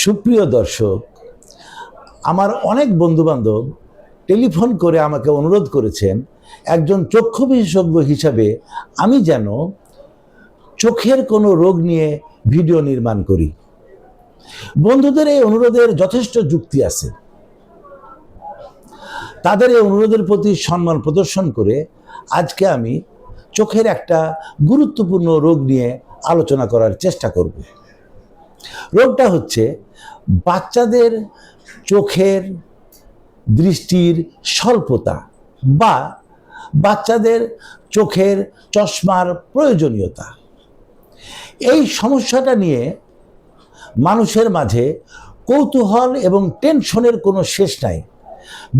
সুপ্রিয় দর্শক, আমার অনেক বন্ধুবান্ধব টেলিফোন করে আমাকে অনুরোধ করেছেন একজন চক্ষু বিশেষজ্ঞ হিসাবে আমি যেন চোখের কোনো রোগ নিয়ে ভিডিও নির্মাণ করি। বন্ধুদের এই অনুরোধের যথেষ্ট যুক্তি আছে। তাদের এই অনুরোধের প্রতি সম্মান প্রদর্শন করে আজকে আমি চোখের একটা গুরুত্বপূর্ণ রোগ নিয়ে আলোচনা করার চেষ্টা করব। রোগটা হচ্ছে বাচ্চাদের চোখের দৃষ্টির স্বল্পতা বা বাচ্চাদের চোখের চশমার প্রয়োজনীয়তা। এই সমস্যাটা নিয়ে মানুষের মাঝে কৌতূহল এবং টেনশনের কোনো শেষ নাই।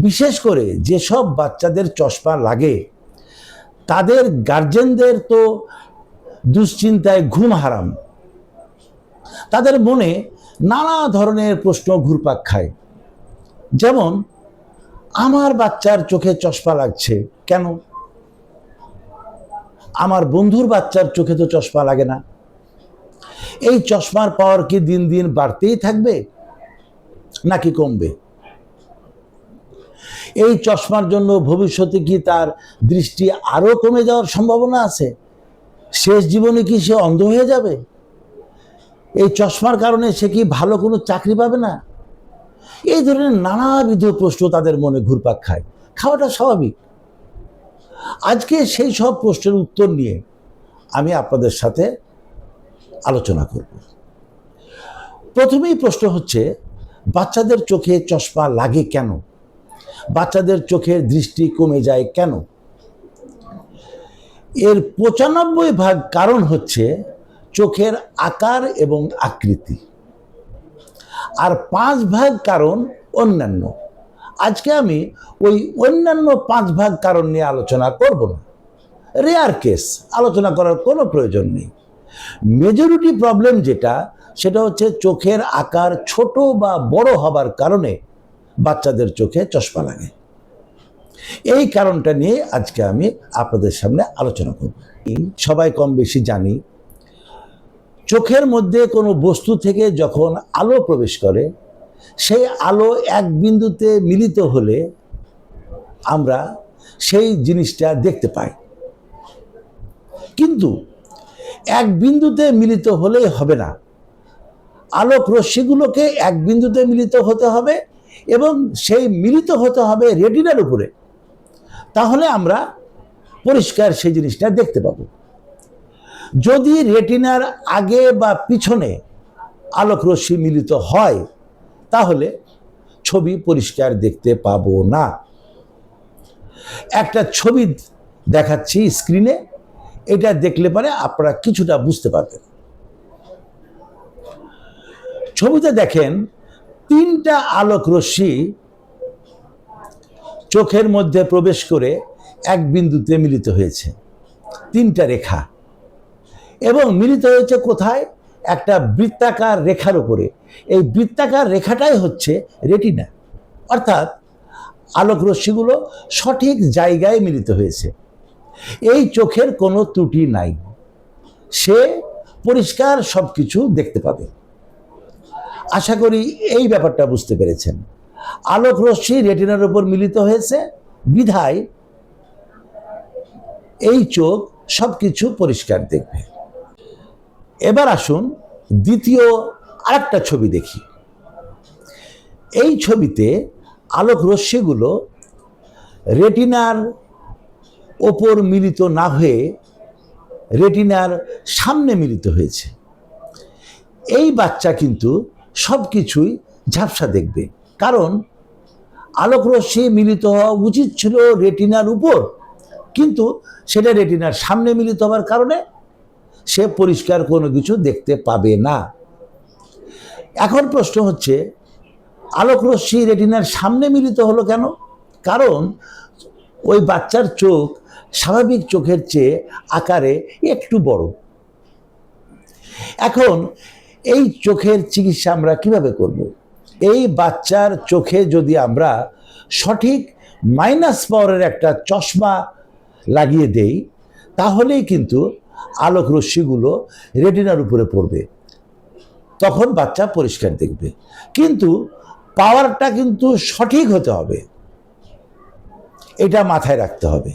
বিশেষ করে যেসব বাচ্চাদের চশমা লাগে তাদের গার্জেনদের তো দুশ্চিন্তায় ঘুম হারাম। তাদের মনে নানা ধরনের প্রশ্ন ঘুরপাক খায়, যেমন আমার বাচ্চার চোখে চশমা লাগছে কেন? আমার বন্ধুর বাচ্চার চোখে তো চশমা লাগে না। এই চশমার পাওয়ার কি দিন দিন বাড়তেই থাকবে নাকি কমবে? এই চশমার জন্য ভবিষ্যতে কি তার দৃষ্টি আরো কমে যাওয়ার সম্ভাবনা আছে? শেষ জীবনে কি সে অন্ধ হয়ে যাবে? এই চশমার কারণে সে কি ভালো কোনো চাকরি পাবে না? এই ধরনের নানাবিধ প্রশ্ন তাদের মনে ঘুরপাক খায়। খাওয়াটা স্বাভাবিক। আজকে সেই সব প্রশ্নের উত্তর নিয়ে আমি আপনাদের সাথে আলোচনা করব। প্রথমেই প্রশ্ন হচ্ছে, বাচ্চাদের চোখে চশমা লাগে কেন? বাচ্চাদের চোখের দৃষ্টি কমে যায় কেন? এর ৯৫% কারণ হচ্ছে চোখের আকার এবং আকৃতি, আর ৫% কারণ অন্যান্য। আজকে আমি ওই অন্যান্য ৫% কারণ নিয়ে আলোচনা করব না। রেয়ার কেস, আলোচনা করার কোনো প্রয়োজন নেই। মেজরিটি প্রবলেম সেটা হচ্ছে চোখের আকার ছোট বা বড় হবার কারণে বাচ্চাদের চোখে চশমা লাগে। এই কারণটা নিয়ে আজকে আমি আপনাদের সামনে আলোচনা করব। সবাই কম বেশি জানি, চোখের মধ্যে কোনো বস্তু থেকে যখন আলো প্রবেশ করে, সেই আলো এক বিন্দুতে মিলিত হলে আমরা সেই জিনিসটা দেখতে পাই। কিন্তু এক বিন্দুতে মিলিত হলেই হবে না, আলোক রশ্মিগুলোকে এক বিন্দুতে মিলিত হতে হবে এবং সেই মিলিত হতে হবে রেটিনার উপরে। তাহলে আমরা পরিষ্কার সেই জিনিসটা দেখতে পাবো। যদি রেটিনার আগে বা পিছনে আলোক রশ্মি মিলিত হয় তাহলে ছবি পরিষ্কার দেখতে পাবো না। একটা ছবি দেখাচ্ছি স্ক্রিনে, এটা দেখলে পরে আপনারা কিছুটা বুঝতে পারবেন। ছবিতে দেখেন 3টা আলোক রশ্মি চোখের মধ্যে প্রবেশ করে এক বিন্দুতে মিলিত হয়েছে, 3টা রেখা, এবং মিলিত হয়েছে কোথায়? একটা বৃত্তাকার রেখার উপরে। এই বৃত্তাকার রেখাটাই হচ্ছে রেটিনা, অর্থাৎ আলোক রশ্মিগুলো সঠিক জায়গায় মিলিত হয়েছে। এই চোখের কোনো ত্রুটি নাই, সে পরিষ্কার সবকিছু দেখতে পাবে। আশা করি এই ব্যাপারটা বুঝতে পেরেছেন। আলোক রশ্মি রেটিনার উপর মিলিত হয়েছে বিধায় এই চোখ সবকিছু পরিষ্কার দেখবে। এবার আসুন দ্বিতীয় আরেকটা ছবি দেখি। এই ছবিতে আলোক রশ্মিগুলো রেটিনার ওপর মিলিত না হয়ে রেটিনার সামনে মিলিত হয়েছে। এই বাচ্চা কিন্তু সবকিছুই ঝাপসা দেখবে, কারণ আলোক রশ্মি মিলিত হওয়া উচিত ছিল রেটিনার উপর, কিন্তু সেটা রেটিনার সামনে মিলিত হওয়ার কারণে সে পরিষ্কার কোনো কিছু দেখতে পাবে না। এখন প্রশ্ন হচ্ছে, আলোক রশ্মি রেটিনার সামনে মিলিত হলো কেন? কারণ ওই বাচ্চার চোখ স্বাভাবিক চোখের চেয়ে আকারে একটু বড়। এখন এই চোখের চিকিৎসা আমরা কিভাবে করব? এই বাচ্চার চোখে যদি আমরা সঠিক মাইনাস পাওয়ারের একটা চশমা লাগিয়ে দেই তাহলেই কিন্তু আলোক রশ্মিগুলো রেটিনার উপরে পড়বে। তখন বাচ্চা পরিষ্কার দেখবে। কিন্তু পাওয়ারটা কিন্তু সঠিক হতে হবে, এটা মাথায় রাখতে হবে।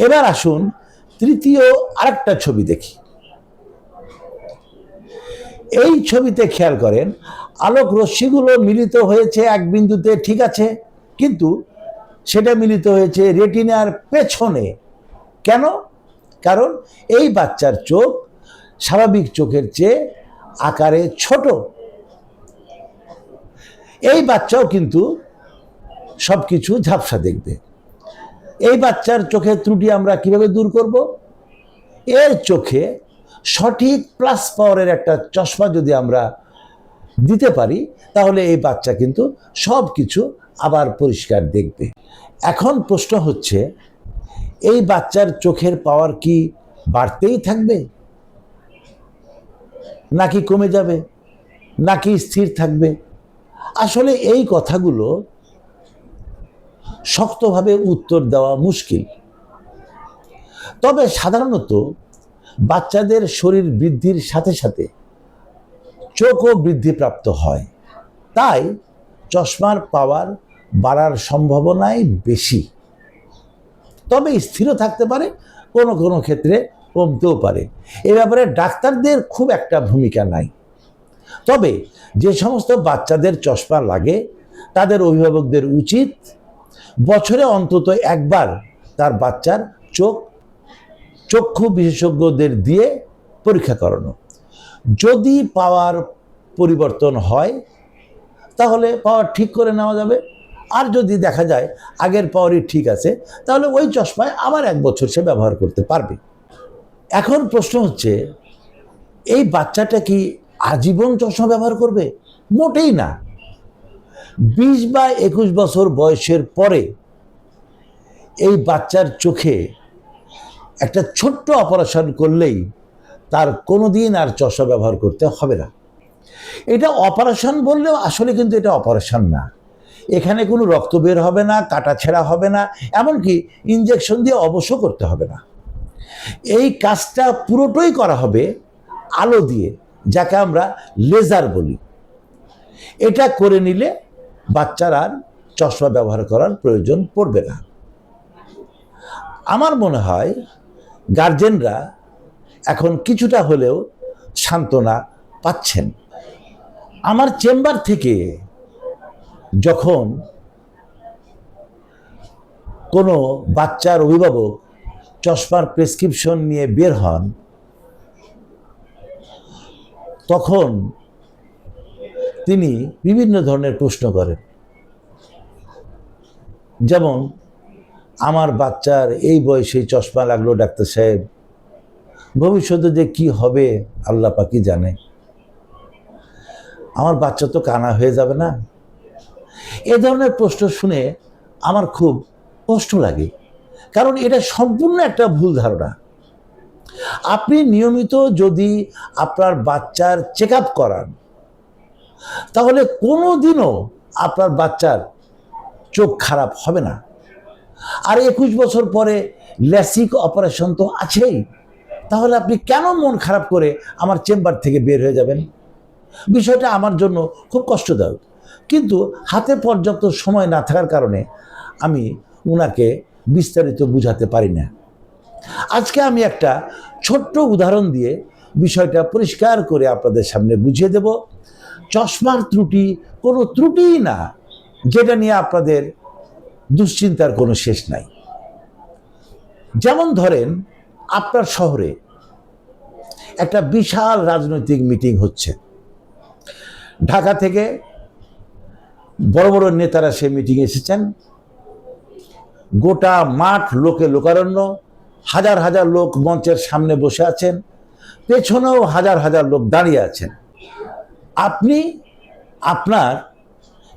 এবার আসুন তৃতীয় আরেকটা ছবি দেখি। এই ছবিতে খেয়াল করেন, আলোক রশ্মিগুলো মিলিত হয়েছে এক বিন্দুতে, ঠিক আছে, কিন্তু সেটা মিলিত হয়েছে রেটিনার পেছনে। কেন? কারণ এই বাচ্চার চোখ স্বাভাবিক চোখের চেয়ে আকারে ছোট। এই বাচ্চাও কিন্তু সবকিছু ঝাপসা দেখবে। এই বাচ্চার চোখের ত্রুটি আমরা কিভাবে দূর করব? এর চোখে সঠিক প্লাস পাওয়ারের একটা চশমা যদি আমরা দিতে পারি, তাহলে এই বাচ্চা কিন্তু সব কিছু আবার পরিষ্কার দেখবে। এখন প্রশ্ন হচ্ছে, এই বাচ্চার চোখের পাওয়ার কি বাড়তেই থাকবে, নাকি কমে যাবে, নাকি স্থির থাকবে? আসলে এই কথাগুলো শক্তভাবে উত্তর দেওয়া মুশকিল। তবে সাধারণত বাচ্চাদের শরীর বৃদ্ধির সাথে সাথে চোখও বৃদ্ধিপ্রাপ্ত হয়, তাই চশমার পাওয়ার বাড়ার সম্ভাবনাই বেশি। তবে স্থিরও থাকতে পারে, কোনো কোনো ক্ষেত্রে কমতেও পারে। এ ব্যাপারে ডাক্তারদের খুব একটা ভূমিকা নাই। তবে যে সমস্ত বাচ্চাদের চশমা লাগে, তাদের অভিভাবকদের উচিত বছরে অন্তত একবার তার বাচ্চার চক্ষু বিশেষজ্ঞদের দিয়ে পরীক্ষা করানো। যদি পাওয়ার পরিবর্তন হয় তাহলে পাওয়ার ঠিক করে নেওয়া যাবে, আর যদি দেখা যায় আগের পাওয়ারই ঠিক আছে, তাহলে ওই চশমায় আবার 1 বছর সে ব্যবহার করতে পারবে। এখন প্রশ্ন হচ্ছে, এই বাচ্চাটা কি আজীবন চশমা ব্যবহার করবে? মোটেই না। 20 বা 21 বছর বয়সের পরে এই বাচ্চার চোখে একটা ছোট্ট অপারেশন করলেই তার কোনোদিন আর চশমা ব্যবহার করতে হবে না। এটা অপারেশন বললেও আসলে কিন্তু এটা অপারেশন না। এখানে কোনো রক্ত বের হবে না, কাটা ছেঁড়া হবে না, এমনকি ইনজেকশন দিয়ে অবশ্য করতে হবে না। এই কাজটা পুরোটাই করা হবে আলো দিয়ে, যাকে আমরা লেজার বলি। এটা করে নিলে বাচ্চার আর চশমা ব্যবহার করার প্রয়োজন পড়বে না। আমার মনে হয় গার্জেনরা এখন কিছুটা হলেও সান্ত্বনা পাচ্ছেন। আমার চেম্বার থেকে যখন কোনো বাচ্চার অভিভাবক চশমার প্রেসক্রিপশন নিয়ে বের হন, তখন তিনি বিভিন্ন ধরনের প্রশ্ন করেন। যেমন, আমার বাচ্চার এই বয়সে চশমা লাগলো ডাক্তার সাহেব, ভবিষ্যতে যে কি হবে আল্লাহ পাকই জানে, আমার বাচ্চা তো কানা হয়ে যাবে না? এ ধরনের প্রশ্ন শুনে আমার খুব কষ্ট লাগে, কারণ এটা সম্পূর্ণ একটা ভুল ধারণা। আপনি নিয়মিত যদি আপনার বাচ্চার চেক আপ করান, তাহলে কোনোদিনও আপনার বাচ্চার চোখ খারাপ হবে না। আর 21 বছর পরে ল্যাসিক অপারেশন তো আছেই, তাহলে আপনি কেন মন খারাপ করে আমার চেম্বার থেকে বের হয়ে যাবেন? বিষয়টা আমার জন্য খুব কষ্টদায়ক, কিন্তু হাতে পর্যাপ্ত সময় না থাকার কারণে আমি ওনাকে বিস্তারিত বুঝাতে পারি না। আজকে আমি একটা ছোট্ট উদাহরণ দিয়ে বিষয়টা পরিষ্কার করে আপনাদের সামনে বুঝিয়ে দেব। চশমার ত্রুটি কোনো ত্রুটিই না, যেটা নিয়ে আপনাদের দুশ্চিন্তার কোনো শেষ নাই। যেমন ধরেন, আপনার শহরে একটা বিশাল রাজনৈতিক মিটিং হচ্ছে। ঢাকা থেকে বড় বড় নেতারা সেই মিটিং এসেছেন। গোটা মাঠ লোকে লোকারণ্য, হাজার হাজার লোক মঞ্চের সামনে বসে আছেন, পেছনেও হাজার হাজার লোক দাঁড়িয়ে আছেন। আপনি আপনার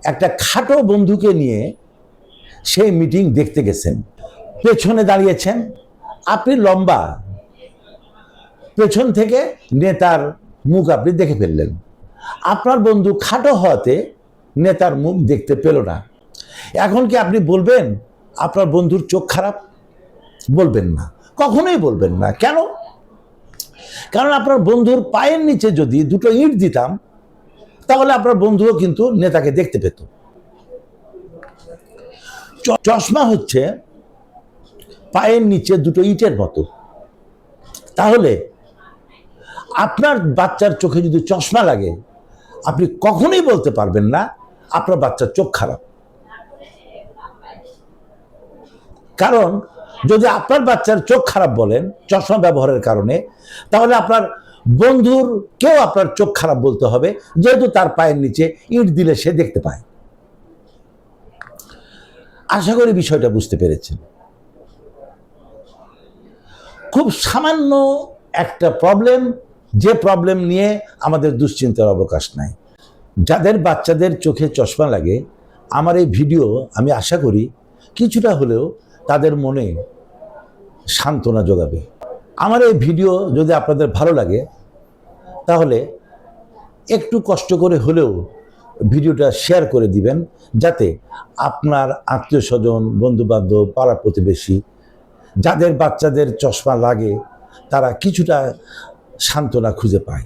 একটা খাটো বন্ধুকে নিয়ে সেই মিটিং দেখতে গেছেন, পেছনে দাঁড়িয়েছেন। আপনি লম্বা, পেছন থেকে নেতার মুখ আপনি দেখে ফেললেন। আপনার বন্ধু খাটো হওয়াতে নেতার মুখ দেখতে পেল না। এখন কি আপনি বলবেন আপনার বন্ধুর চোখ খারাপ? বলবেন না, কখনোই বলবেন না। কেন? কারণ আপনার বন্ধুর পায়ের নিচে যদি দুটো ইট দিতাম, তাহলে আপনার বন্ধুও কিন্তু নেতাকে দেখতে পেত। চশমা হচ্ছে পায়ের নিচে দুটো ইটের মতো। তাহলে আপনার বাচ্চার চোখে যদি চশমা লাগে, আপনি কখনোই বলতে পারবেন না আপনার বাচ্চার চোখ খারাপ। কারণ যদি আপনার বাচ্চার চোখ খারাপ বলেন চশমা ব্যবহারের কারণে, তাহলে আপনার বন্ধুর কেউ আপনার চোখ খারাপ বলতে হবে, যেহেতু তার পায়ের নিচে ইট দিলে সে দেখতে পায়। আশা করি বিষয়টা বুঝতে পেরেছেন। খুব সামান্য একটা প্রবলেম, যে প্রবলেম নিয়ে আমাদের দুশ্চিন্তার অবকাশ নাই। যাদের বাচ্চাদের চোখে চশমা লাগে, আমার এই ভিডিও আমি আশা করি কিছুটা হলেও তাদের মনে সান্ত্বনা যোগাবে। আমার এই ভিডিও যদি আপনাদের ভালো লাগে, তাহলে একটু কষ্ট করে হলেও ভিডিওটা শেয়ার করে দিবেন, যাতে আপনার আত্মীয় স্বজন, বন্ধুবান্ধব, পাড়া প্রতিবেশী যাদের বাচ্চাদের চশমা লাগে তারা কিছুটা সান্ত্বনা খুঁজে পায়।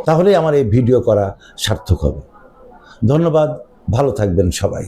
তাহলে আমার এই ভিডিও করা সার্থক হবে। ধন্যবাদ, ভালো থাকবেন সবাই।